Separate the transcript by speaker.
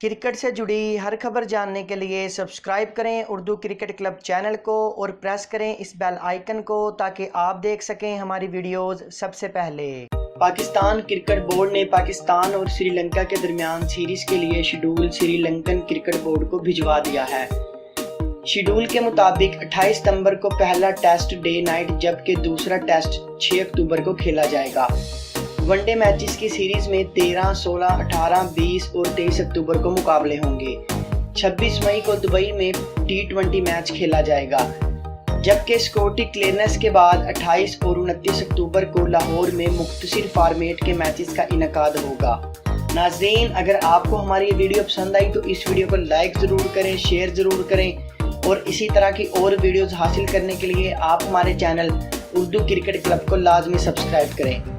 Speaker 1: Cricket से जुड़ी हर खबर जानने के लिए सब्सक्राइब करें उर्दू क्रिकेट क्लब चैनल को और प्रेस करें इस बेल आइकन को ताकि आप देख सकें हमारी वीडियोस सबसे पहले। पाकिस्तान क्रिकेट बोर्ड ने पाकिस्तान और श्रीलंका के दरमियान सीरीज के लिए शेड्यूल श्रीलंकन क्रिकेट बोर्ड को भिजवा दिया है। शेड्यूल के मुताबिक 28 सितंबर को पहला टेस्ट डे नाइट जबकि दूसरा टेस्ट 6 अक्टूबर को खेला जाएगा। वनडे मैचेस की सीरीज में 13, 16, 18, 20 और 23 अक्टूबर को मुकाबले होंगे। 26 मई को दुबई में T20 मैच खेला जाएगा, जबकि सिक्योरिटी क्लियरेंस के बाद 28 और 29 अक्टूबर को लाहौर में मुख्तसर फॉर्मेट के मैचेस का इनेकाद होगा। नाज़रीन, अगर आपको हमारी ये वीडियो पसंद आई तो इस वीडियो को लाइक ज़रूर करें, शेयर ज़रूर करें और इसी तरह की और वीडियोज़ हासिल करने के लिए आप हमारे चैनल उर्दू क्रिकेट क्लब को लाजमी सब्सक्राइब करें।